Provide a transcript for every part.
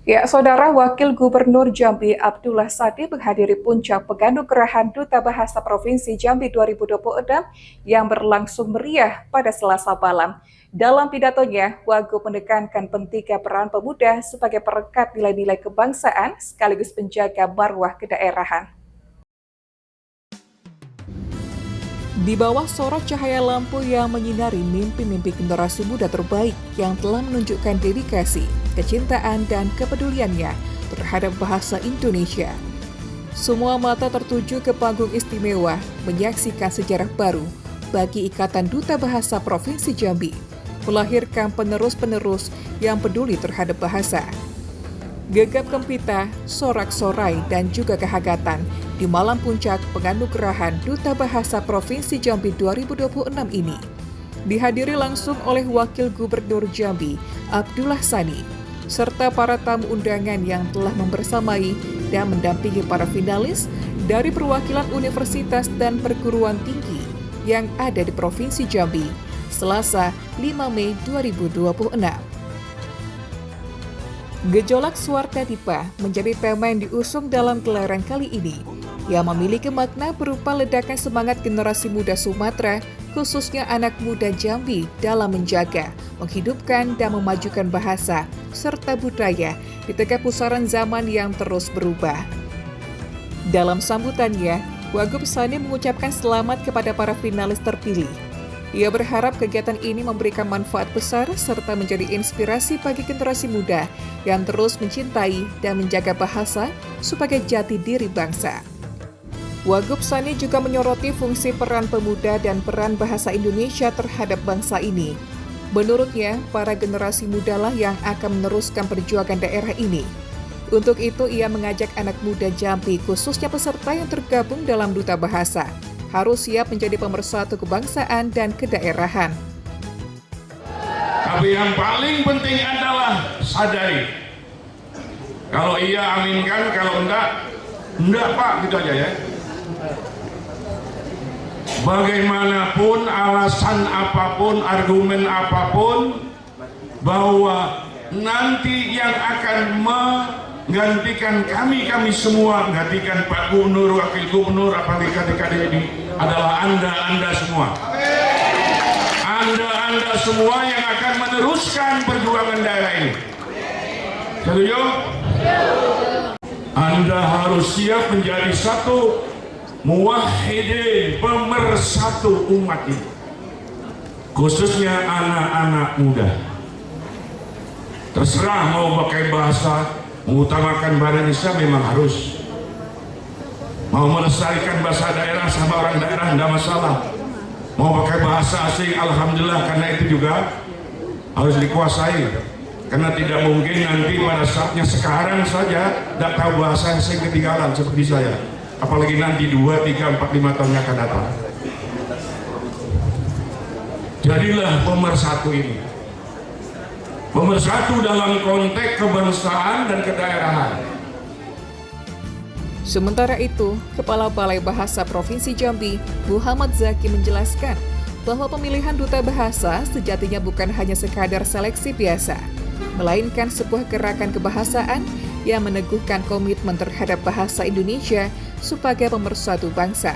Ya, Saudara Wakil Gubernur Jambi Abdullah Sadi menghadiri puncak penganugerahan Duta Bahasa Provinsi Jambi 2026 yang berlangsung meriah pada Selasa malam. Dalam pidatonya, Wagub menekankan pentingnya peran pemuda sebagai perekat nilai-nilai kebangsaan sekaligus penjaga marwah kedaerahan. Di bawah sorot cahaya lampu yang menyinari mimpi-mimpi generasi muda terbaik yang telah menunjukkan dedikasi, kecintaan, dan kepeduliannya terhadap bahasa Indonesia. Semua mata tertuju ke panggung istimewa menyaksikan sejarah baru bagi Ikatan Duta Bahasa Provinsi Jambi, melahirkan penerus-penerus yang peduli terhadap bahasa. Gegap gempita, sorak-sorai, dan juga kehangatan di malam puncak penganugerahan Duta Bahasa Provinsi Jambi 2026 ini dihadiri langsung oleh Wakil Gubernur Jambi Abdullah Sadi serta para tamu undangan yang telah membersamai dan mendampingi para finalis dari perwakilan universitas dan perguruan tinggi yang ada di Provinsi Jambi Selasa 5 Mei 2026. Gejolak Swarta Dipa menjadi tema yang diusung dalam gelaran kali ini, yang memiliki makna berupa ledakan semangat generasi muda Sumatera, khususnya anak muda Jambi dalam menjaga, menghidupkan, dan memajukan bahasa serta budaya di tengah pusaran zaman yang terus berubah. Dalam sambutannya, Wagub Sadi mengucapkan selamat kepada para finalis terpilih. Ia berharap kegiatan ini memberikan manfaat besar serta menjadi inspirasi bagi generasi muda yang terus mencintai dan menjaga bahasa sebagai jati diri bangsa. Wagub Sadi juga menyoroti fungsi peran pemuda dan peran bahasa Indonesia terhadap bangsa ini. Menurutnya, para generasi mudalah yang akan meneruskan perjuangan daerah ini. Untuk itu, ia mengajak anak muda Jambi, khususnya peserta yang tergabung dalam Duta Bahasa, harus siap menjadi pemersatu kebangsaan dan kedaerahan. Tapi yang paling penting adalah sadari. Kalau iya aminkan, kalau enggak Pak, gitu aja ya. Bagaimanapun, alasan apapun, argumen apapun, bahwa nanti yang akan menggantikan kami semua, menggantikan Pak Gubernur, Wakil Gubernur, apalagi ketika ini adalah Anda semua. Anda semua yang akan meneruskan perjuangan daerah ini. Setuju? Anda harus siap menjadi satu muwahhidin, pemersatu umat ini, khususnya anak-anak muda. Terserah mau pakai bahasa, mengutamakan bahasa Indonesia memang harus. Mau melestarikan bahasa daerah sama orang daerah tidak masalah. Mau pakai bahasa asing, alhamdulillah, karena itu juga harus dikuasai. Karena tidak mungkin nanti pada saatnya sekarang saja tidak tahu bahasa asing ketinggalan seperti saya. Apalagi nanti 2, 3, 4, 5 tahun yang akan datang. Jadilah pemersatu ini. Pemersatu dalam konteks kebangsaan dan kedaerahan. Sementara itu, Kepala Balai Bahasa Provinsi Jambi, Muhammad Zaki menjelaskan bahwa pemilihan Duta Bahasa sejatinya bukan hanya sekadar seleksi biasa, melainkan sebuah gerakan kebahasaan yang meneguhkan komitmen terhadap bahasa Indonesia sebagai pemersatu bangsa,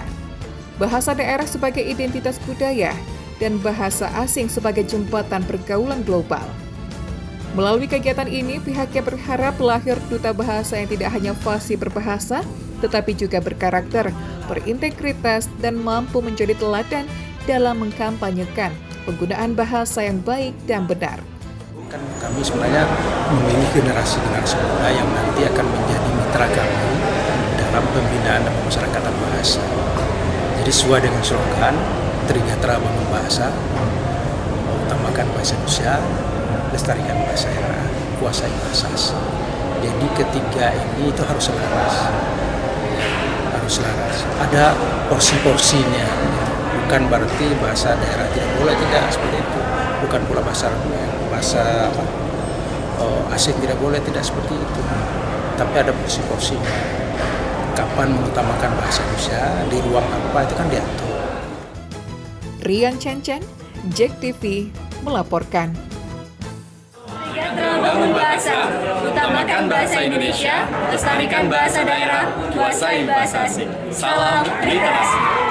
bahasa daerah sebagai identitas budaya, dan bahasa asing sebagai jembatan pergaulan global. Melalui kegiatan ini, pihaknya berharap lahir Duta Bahasa yang tidak hanya fasih berbahasa, tetapi juga berkarakter, berintegritas, dan mampu menjadi teladan dalam mengkampanyekan penggunaan bahasa yang baik dan benar. Kami sebenarnya memilih generasi-generasi muda yang nanti akan menjadi mitra kami dalam pembinaan dan pemasyarakatan bahasa. Jadi sesuai dengan slogan Trinetra Bangun Bahasa, utamakan bahasa Indonesia, lestarikan bahasa daerah, kuasai bahasa asing. Jadi ketiga ini itu harus selaras. Ada porsi-porsinya, bukan berarti bahasa daerah tidak boleh, tidak seperti itu. Bukan pula bahasa asing tidak boleh, tidak seperti itu. Tapi ada porsi-porsinya. Kapan mengutamakan bahasa Indonesia, di ruang apa, itu kan diatur. Rian Chen, JEK TV melaporkan. sejahtera bangun bahasa, utamakan bahasa Indonesia, lestarikan bahasa daerah, kuasai bahasa asing. Salam literasi.